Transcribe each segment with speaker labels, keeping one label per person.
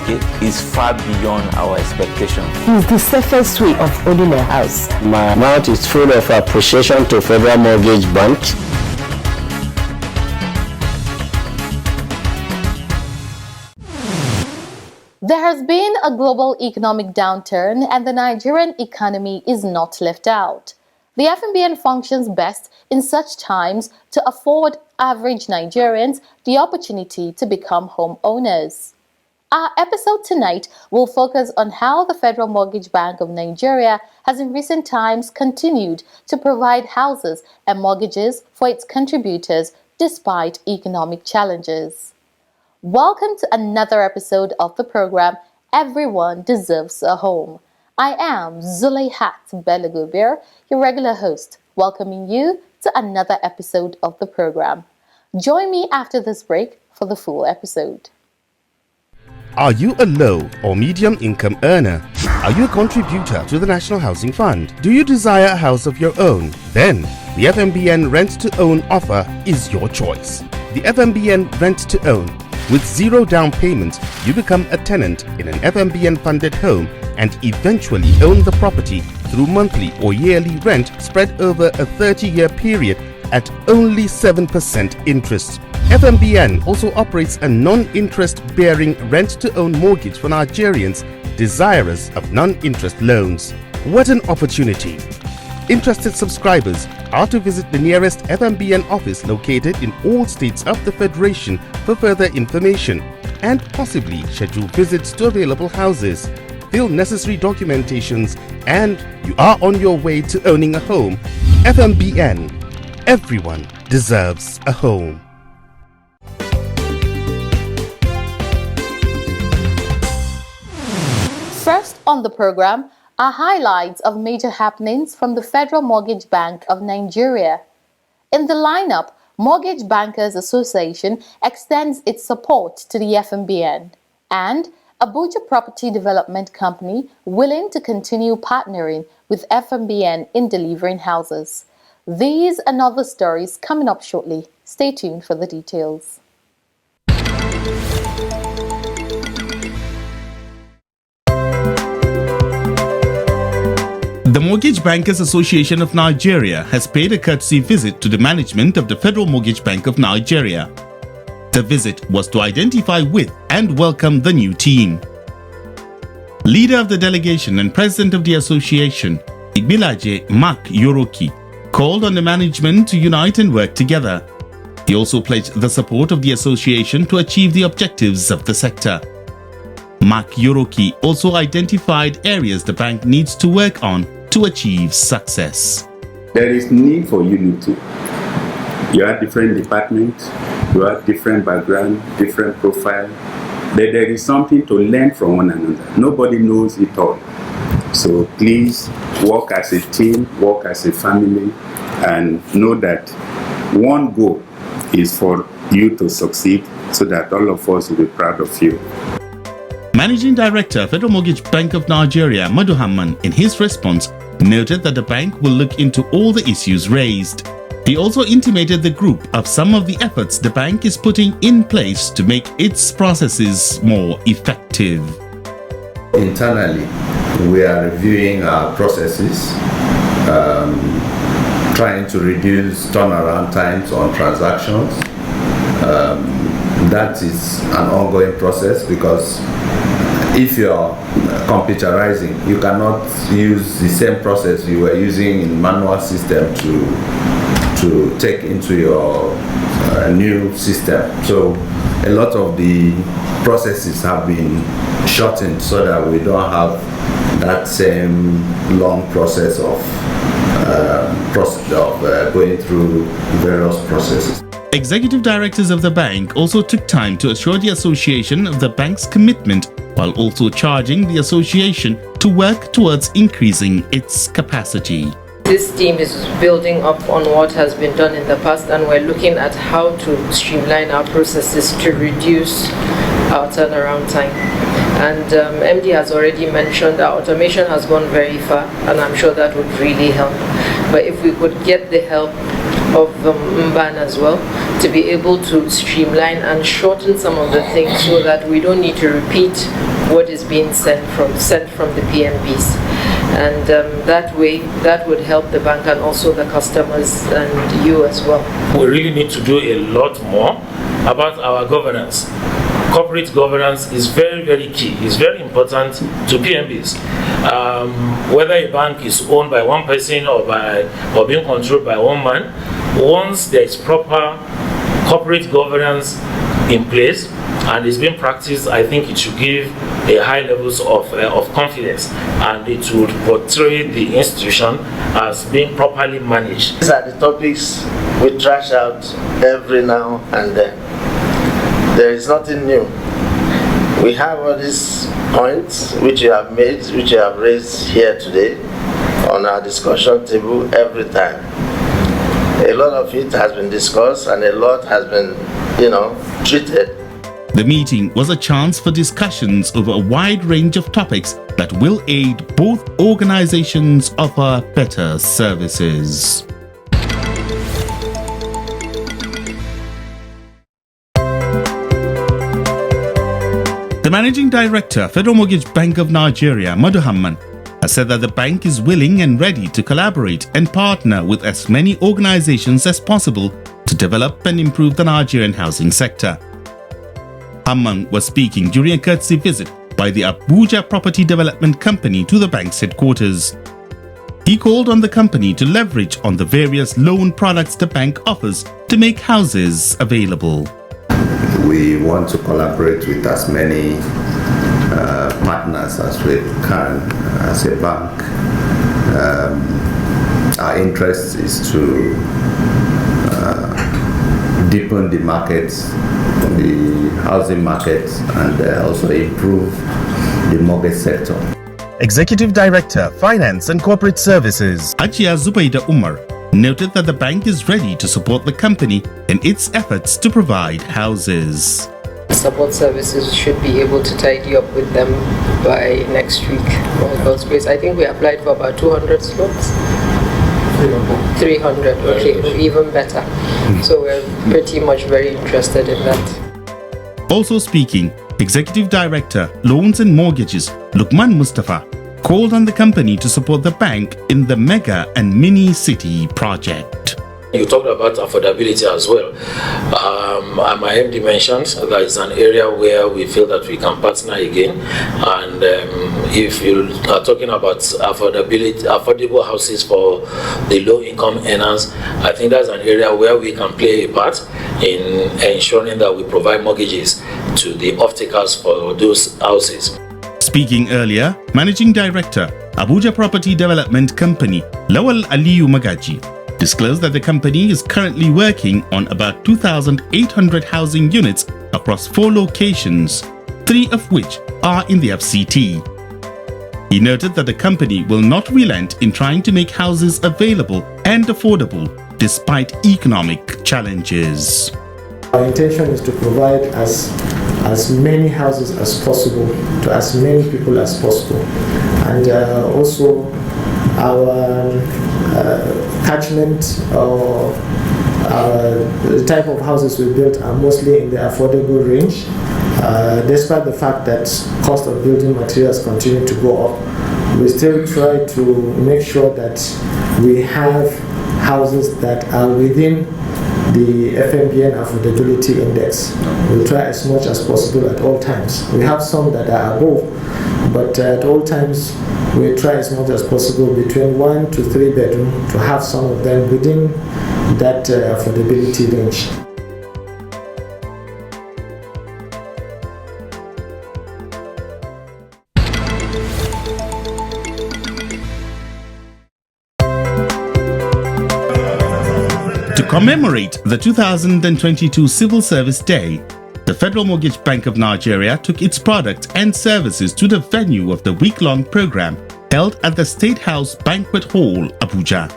Speaker 1: okay, is far beyond our expectation.
Speaker 2: It's the safest way of owning a house.
Speaker 3: My mouth is full of appreciation to Federal Mortgage Bank.
Speaker 4: There has been a global economic downturn, and the Nigerian economy is not left out. The FMBN functions best in such times to afford average Nigerians the opportunity to become homeowners. Our episode tonight will focus on how the Federal Mortgage Bank of Nigeria has in recent times continued to provide houses and mortgages for its contributors despite economic challenges. Welcome to another episode of the program, Everyone Deserves a Home. I am Zuleyhat Belagobir, your regular host, welcoming you to another episode of the program. Join me after this break for the full episode.
Speaker 5: Are you a low or medium income earner? Are you a contributor to the National Housing Fund? Do you desire a house of your own? Then the FMBN Rent to Own offer is your choice. The FMBN Rent to Own. With zero down payment, you become a tenant in an FMBN funded home and eventually own the property through monthly or yearly rent spread over a 30-year period at only 7% interest. FMBN also operates a non-interest bearing rent-to-own mortgage for Nigerians desirous of non-interest loans. What an opportunity! Interested subscribers are to visit the nearest FMBN office located in all states of the Federation for further information and possibly schedule visits to available houses. Fill necessary documentations and you are on your way to owning a home. FMBN. Everyone deserves a home.
Speaker 4: First on the program are highlights of major happenings from the Federal Mortgage Bank of Nigeria. In the lineup, Mortgage Bankers Association extends its support to the FMBN, and Abuja Property Development Company willing to continue partnering with FMBN in delivering houses. These and other stories coming up shortly. Stay tuned for the details.
Speaker 5: The Mortgage Bankers Association of Nigeria has paid a courtesy visit to the management of the Federal Mortgage Bank of Nigeria. The visit was to identify with and welcome the new team. Leader of the delegation and president of the association, Igbilaje Mark Yoroki, called on the management to unite and work together. He also pledged the support of the association to achieve the objectives of the sector. Mark Yoroki also identified areas the bank needs to work on to achieve success.
Speaker 6: There is need for unity. You have different departments, you have different background, different profile, but there is something to learn from one another. Nobody knows it all. So please work as a team, work as a family, and know that one goal is for you to succeed so that all of us will be proud of you.
Speaker 5: Managing Director, Federal Mortgage Bank of Nigeria, Madu Hamman, in his response, noted that the bank will look into all the issues raised. He also intimated the group of some of the efforts the bank is putting in place to make its processes more effective.
Speaker 7: Internally, we are reviewing our processes, trying to reduce turnaround times on transactions. That is an ongoing process because if you're computerizing, you cannot use the same process you were using in manual system to take into your new system. So a lot of the processes have been shortened so that we don't have that same long process of going through various processes.
Speaker 5: Executive directors of the bank also took time to assure the association of the bank's commitment while also charging the association to work towards increasing its capacity.
Speaker 8: This team is building up on what has been done in the past, and we're looking at how to streamline our processes to reduce our turnaround time. And MD has already mentioned that automation has gone very far, and I'm sure that would really help. But if we could get the help of Mban as well, to be able to streamline and shorten some of the things so that we don't need to repeat what is being sent from the PMBs. And that way, that would help the bank and also the customers and you as well.
Speaker 9: We really need to do a lot more about our governance. Corporate governance is very, very key. It's very important to PMBs. Whether a bank is owned by one person or being controlled by one man, once there is proper corporate governance in place and it's being practiced, I think it should give a high levels of confidence, and it would portray the institution as being properly managed.
Speaker 10: These are the topics we trash out every now and then. There is nothing new. We have all these points which you have made, which you have raised here today on our discussion table every time. A lot of it has been discussed and a lot has been, treated.
Speaker 5: The meeting was a chance for discussions over a wide range of topics that will aid both organizations offer better services. The Managing Director, Federal Mortgage Bank of Nigeria, Madu Hamman, has said that the bank is willing and ready to collaborate and partner with as many organizations as possible to develop and improve the Nigerian housing sector. Hamman was speaking during a courtesy visit by the Abuja Property Development Company to the bank's headquarters. He called on the company to leverage on the various loan products the bank offers to make houses available.
Speaker 7: We want to collaborate with as many partners as we can as a bank. Our interest is to deepen the markets, the housing market, and also improve the mortgage sector.
Speaker 5: Executive Director, Finance and Corporate Services, Ajia Zubaida Umar, noted that the bank is ready to support the company in its efforts to provide houses.
Speaker 8: Support services should be able to tidy up with them by next week. By God's grace. I think we applied for about 200 slots. 300, okay, even better. So we're pretty much very interested in that.
Speaker 5: Also speaking, Executive Director, Loans and Mortgages, Lukman Mustafa, called on the company to support the bank in the Mega and Mini City project.
Speaker 9: You talked about affordability as well. My MD mentioned that it's an area where we feel that we can partner again. And if you are talking about affordable houses for the low-income earners, I think that's an area where we can play a part in ensuring that we provide mortgages to the off-takers for those houses.
Speaker 5: Speaking earlier, Managing Director, Abuja Property Development Company, Lawal Aliyu Magaji, disclosed that the company is currently working on about 2,800 housing units across 4 locations, 3 of which are in the FCT. He noted that the company will not relent in trying to make houses available and affordable despite economic challenges.
Speaker 11: Our intention is to provide as many houses as possible to as many people as possible, and also our catchment or the type of houses we built are mostly in the affordable range, despite the fact that cost of building materials continue to go up. We still try to make sure that we have houses that are within the FMBN affordability index. We'll try as much as possible at all times. We have some that are above, but at all times we try as much as possible between 1 to 3 bedroom to have some of them within that affordability range.
Speaker 5: To commemorate the 2022 Civil Service Day, the Federal Mortgage Bank of Nigeria took its products and services to the venue of the week-long program held at the State House Banquet Hall, Abuja.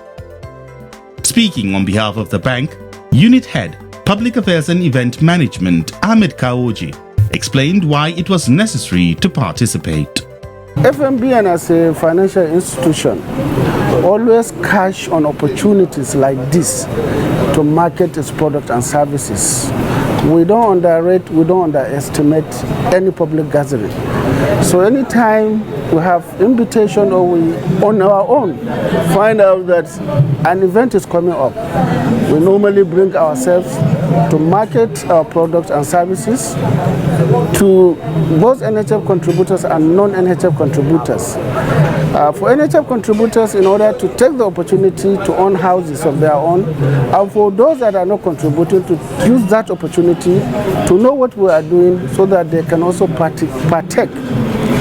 Speaker 5: Speaking on behalf of the bank, Unit Head, Public Affairs and Event Management, Ahmed Kaoji, explained why it was necessary to participate.
Speaker 12: FMBN as a financial institution always cash on opportunities like this to market its product and services. We don't underrate, we don't underestimate any public gathering. So anytime we have invitation or we on our own find out that an event is coming up, we normally bring ourselves to market our products and services to both NHF contributors and non-NHF contributors. For NHF contributors, in order to take the opportunity to own houses of their own, and for those that are not contributing, to use that opportunity to know what we are doing so that they can also partake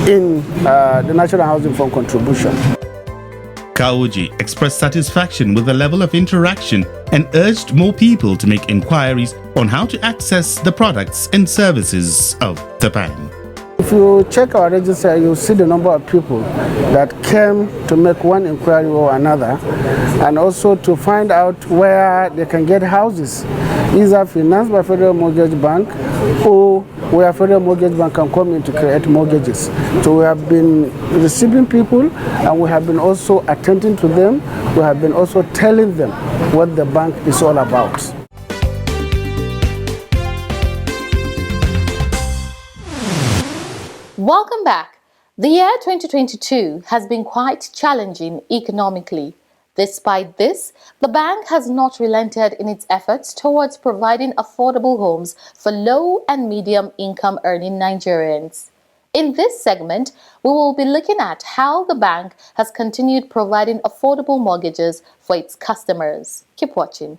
Speaker 12: in the National Housing Fund contribution.
Speaker 5: Kaoji expressed satisfaction with the level of interaction and urged more people to make inquiries on how to access the products and services of the bank.
Speaker 12: If you check our register, you'll see the number of people that came to make one inquiry or another, and also to find out where they can get houses, either financed by Federal Mortgage Bank or where Federal Mortgage Bank can come in to create mortgages. So we have been receiving people, and we have been also attending to them. We have been also telling them what the bank is all about.
Speaker 4: Welcome back. The year 2022 has been quite challenging economically. Despite this, the bank has not relented in its efforts towards providing affordable homes for low and medium income earning Nigerians. In this segment, we will be looking at how the bank has continued providing affordable mortgages for its customers. Keep watching.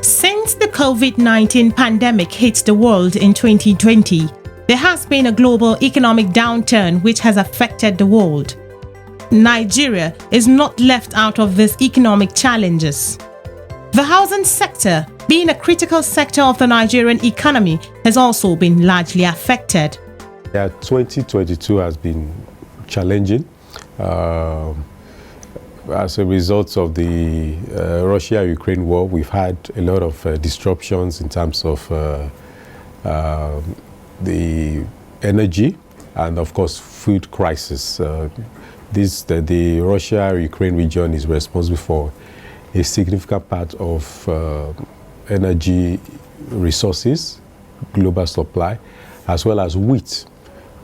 Speaker 13: Since the COVID-19 pandemic hit the world in 2020, there has been a global economic downturn which has affected the world. Nigeria is not left out of these economic challenges. The housing sector, being a critical sector of the Nigerian economy, has also been largely affected.
Speaker 14: 2022 has been challenging. As a result of the Russia-Ukraine war, we've had a lot of disruptions in terms of the energy and, of course, food crisis. The Russia-Ukraine region is responsible for a significant part of energy resources, global supply, as well as wheat,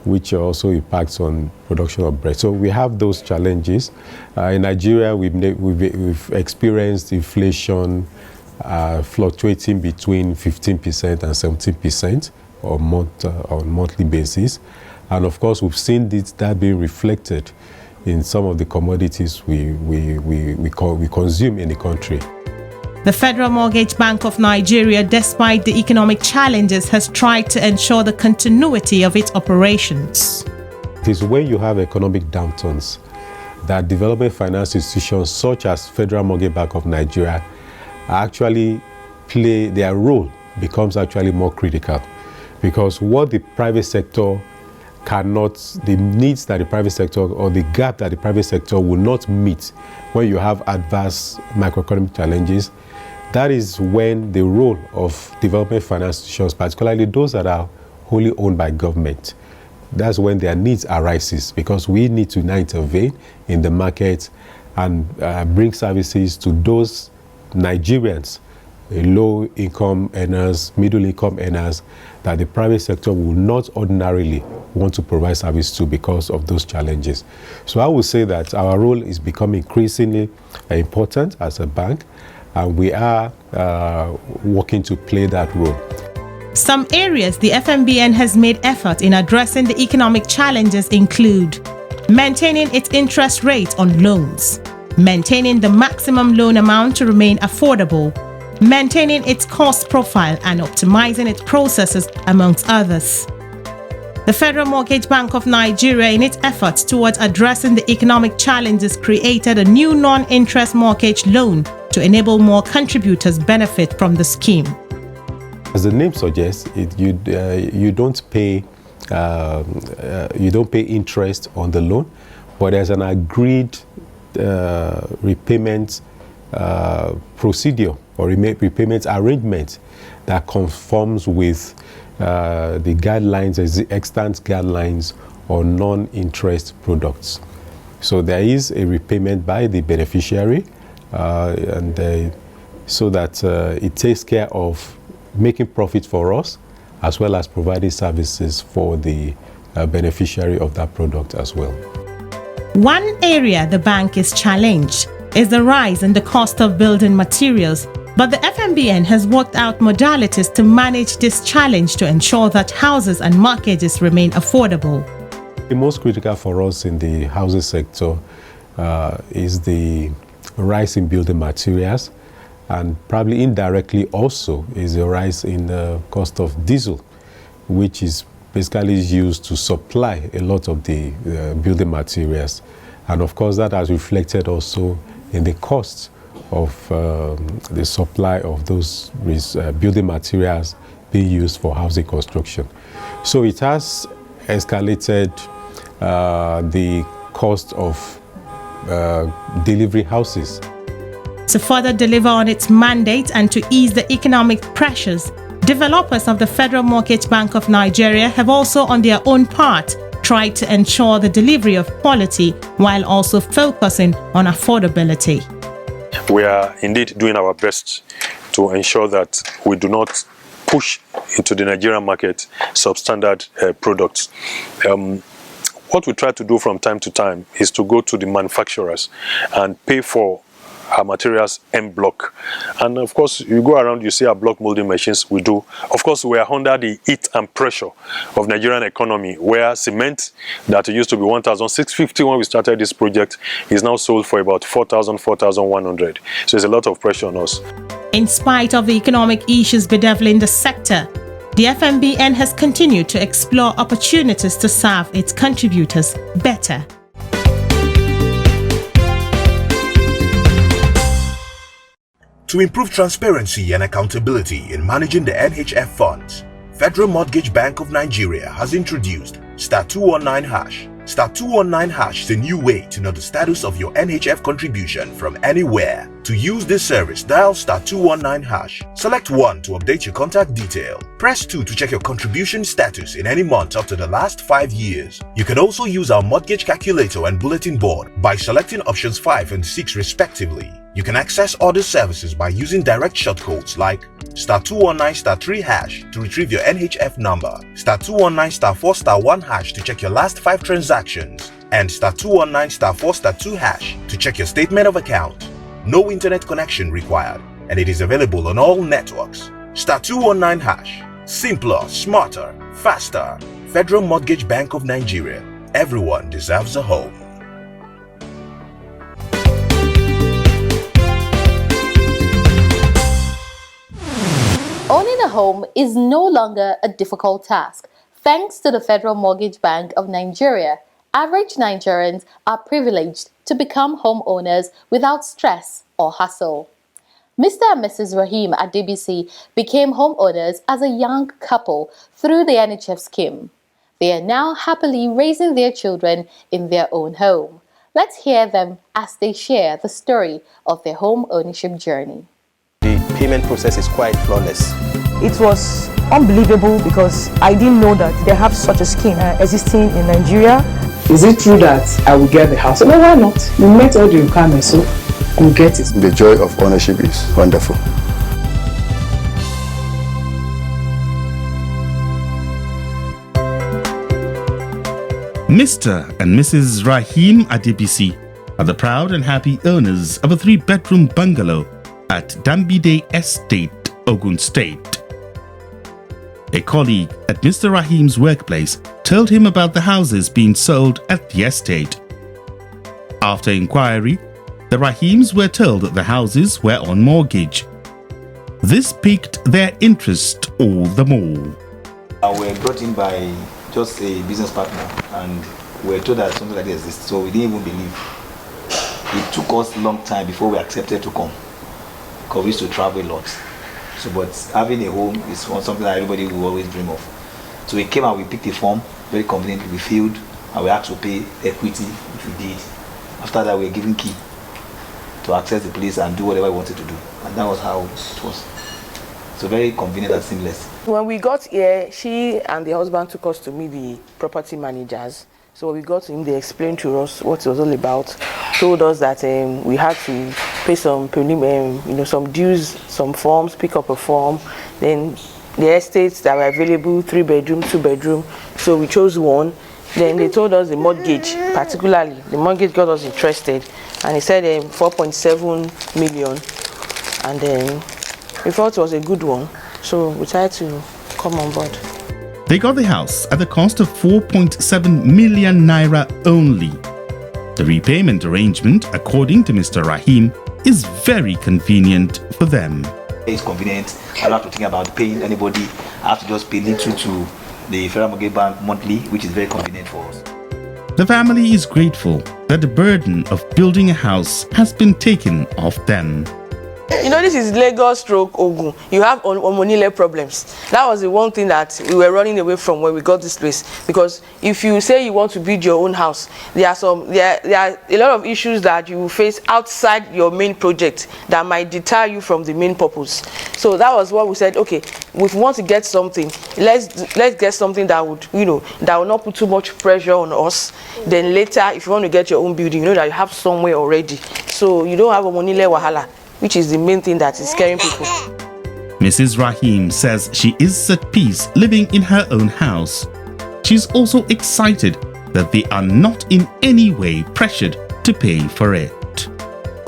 Speaker 14: which also impacts on production of bread. So we have those challenges. In Nigeria, we've experienced inflation fluctuating between 15% and 17% on monthly basis. And of course, we've seen that being reflected in some of the commodities we consume in the country.
Speaker 13: The Federal Mortgage Bank of Nigeria, despite the economic challenges, has tried to ensure the continuity of its operations.
Speaker 14: It is when you have economic downturns that development finance institutions such as Federal Mortgage Bank of Nigeria actually play, their role becomes actually more critical, because what the private sector cannot, the needs that the private sector or the gap that the private sector will not meet when you have adverse macroeconomic challenges, that is when the role of development finance institutions, particularly those that are wholly owned by government, that's when their needs arises, because we need to now intervene in the market and bring services to those Nigerians, low-income earners, middle-income earners, that the private sector will not ordinarily want to provide service to because of those challenges. So I would say that our role is becoming increasingly important as a bank, and we are working to play that role.
Speaker 13: Some areas the FMBN has made effort in addressing the economic challenges include maintaining its interest rate on loans, maintaining the maximum loan amount to remain affordable, maintaining its cost profile and optimizing its processes, amongst others. The Federal Mortgage Bank of Nigeria, in its efforts towards addressing the economic challenges, created a new non-interest mortgage loan to enable more contributors benefit from the scheme.
Speaker 14: As the name suggests, you don't pay interest on the loan, but there's an agreed repayment procedure or repayment arrangement that conforms with the guidelines, as the extant guidelines on non-interest products. So there is a repayment by the beneficiary, and so that it takes care of making profit for us as well as providing services for the beneficiary of that product as well.
Speaker 13: One area the bank is challenged is the rise in the cost of building materials, but the FMBN has worked out modalities to manage this challenge to ensure that houses and mortgages remain affordable.
Speaker 14: The most critical for us in the housing sector is the rise in building materials, and probably indirectly also is the rise in the cost of diesel, which is basically used to supply a lot of the building materials. And of course that has reflected also in the cost of the supply of those building materials being used for housing construction. So it has escalated the cost of delivery houses.
Speaker 13: To further deliver on its mandate and to ease the economic pressures, developers of the Federal Mortgage Bank of Nigeria have also on their own part tried to ensure the delivery of quality while also focusing on affordability.
Speaker 15: We are indeed doing our best to ensure that we do not push into the Nigerian market substandard products. What we try to do from time to time is to go to the manufacturers and pay for our materials en bloc. And of course, you go around, you see our block molding machines we do. Of course, we are under the heat and pressure of Nigerian economy, where cement that used to be 1,650 when we started this project is now sold for about 4,000, 4,100. So there's a lot of pressure on us.
Speaker 13: In spite of the economic issues bedeviling the sector, the FMBN has continued to explore opportunities to serve its contributors better.
Speaker 16: To improve transparency and accountability in managing the NHF funds, Federal Mortgage Bank of Nigeria has introduced *219#. *219# is a new way to know the status of your NHF contribution from anywhere. To use this service, dial *219#. Select 1 to update your contact detail. Press 2 to check your contribution status in any month up to the last 5 years. You can also use our mortgage calculator and bulletin board by selecting options 5 and 6 respectively. You can access other services by using direct shortcodes like *219*3# to retrieve your NHF number, *219*4*1# to check your last 5 transactions, and *219*4*2# to check your statement of account. No internet connection required, and it is available on all networks. *219#. Simpler, smarter, faster. Federal Mortgage Bank of Nigeria. Everyone deserves a home.
Speaker 4: Owning a home is no longer a difficult task. Thanks to the Federal Mortgage Bank of Nigeria, average Nigerians are privileged to become homeowners without stress or hassle. Mr. and Mrs. Rahim Adebisi became homeowners as a young couple through the NHF scheme. They are now happily raising their children in their own home. Let's hear them as they share the story of their home ownership journey.
Speaker 17: The payment process is quite flawless.
Speaker 2: It was unbelievable because I didn't know that they have such a scheme existing in Nigeria.
Speaker 18: Is it true that I will get the house? No, why not? We met all the requirements, so we'll get it.
Speaker 19: The joy of ownership is wonderful.
Speaker 5: Mr. and Mrs. Rahim Adebisi are the proud and happy owners of a 3-bedroom bungalow at Dambide Estate, Ogun State. A colleague at Mr. Rahim's workplace told him about the houses being sold at the estate. After inquiry, the Rahims were told that the houses were on mortgage. This piqued their interest all the more.
Speaker 17: We were brought in by just a business partner, and we were told that something like this exists, so we didn't even believe. It took us a long time before we accepted to come, because we used to travel a lot. So, but having a home is something that everybody will always dream of. So we came and we picked a form, very convenient, we filled, and we had to pay equity, which we did. After that, we were given key to access the place and do whatever we wanted to do. And that was how it was. So very convenient and seamless.
Speaker 20: When we got here, she and the husband took us to meet the property managers. So when we got to him, they explained to us what it was all about, told us that we had to pay some some dues, some forms, pick up a form. Then the estates that were available, 3-bedroom, 2-bedroom. So we chose one. Then they told us the mortgage, particularly the mortgage got us interested, and he said 4.7 million, and then we thought it was a good one, so we tried to come on board.
Speaker 5: They got the house at the cost of 4.7 million naira only. The repayment arrangement, according to Mr. Rahim, is very convenient for them.
Speaker 17: It's convenient. I don't have to think about paying anybody. I have to just pay little to the Federal Mortgage Bank monthly, which is very convenient for us.
Speaker 5: The family is grateful that the burden of building a house has been taken off them.
Speaker 20: You know, this is Lagos stroke Ogun. You have Omonile problems. That was the one thing that we were running away from when we got this place. Because if you say you want to build your own house, there are a lot of issues that you will face outside your main project that might deter you from the main purpose. So that was what we said, okay, if we want to get something, let's get something that would, that will not put too much pressure on us. Then later, if you want to get your own building, you know that you have somewhere already. So you don't have Omonile wahala, which is the main thing that is scaring people.
Speaker 5: Mrs. Rahim says she is at peace living in her own house. She's also excited that they are not in any way pressured to pay for it.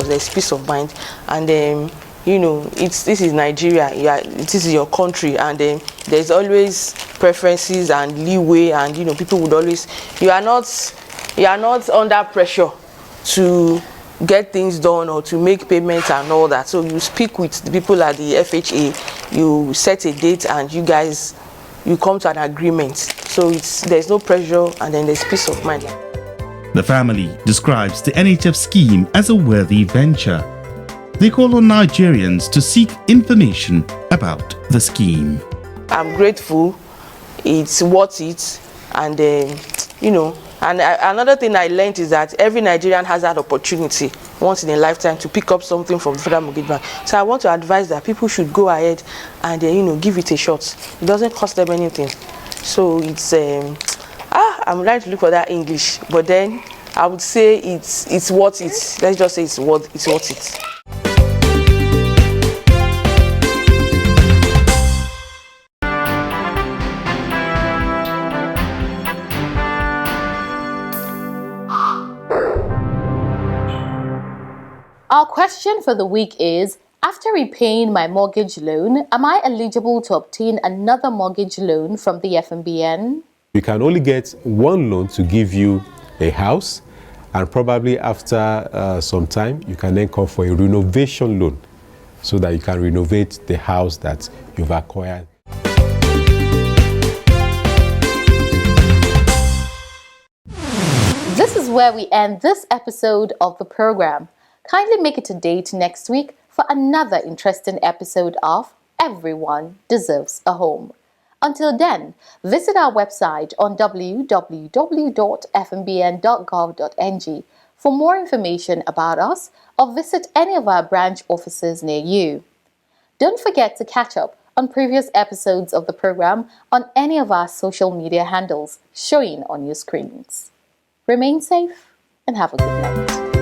Speaker 20: There's peace of mind, and this is Nigeria. This is your country, and there's always preferences and leeway, and people would always. You are not under pressure to get things done or to make payments and all that. So you speak with the people at the FHA, you set a date, and you come to an agreement. So there's no pressure, and then there's peace of mind.
Speaker 5: The family describes the NHF scheme as a worthy venture. They call on Nigerians to seek information about the scheme.
Speaker 20: I'm grateful. It's worth it, and And another thing I learned is that every Nigerian has that opportunity once in a lifetime to pick up something from the Federal Mortgage Bank. So I want to advise that people should go ahead and give it a shot. It doesn't cost them anything. So it's I'm trying to look for that English, but then I would say it's worth it. Let's just say it's worth it.
Speaker 4: Our question for the week is, after repaying my mortgage loan, am I eligible to obtain another mortgage loan from the FMBN?
Speaker 14: You can only get one loan to give you a house, and probably after some time, you can then come for a renovation loan so that you can renovate the house that you've acquired.
Speaker 4: This is where we end this episode of the program. Kindly make it a date next week for another interesting episode of Everyone Deserves a Home. Until then, visit our website on www.fmbn.gov.ng for more information about us, or visit any of our branch offices near you. Don't forget to catch up on previous episodes of the program on any of our social media handles showing on your screens. Remain safe and have a good night.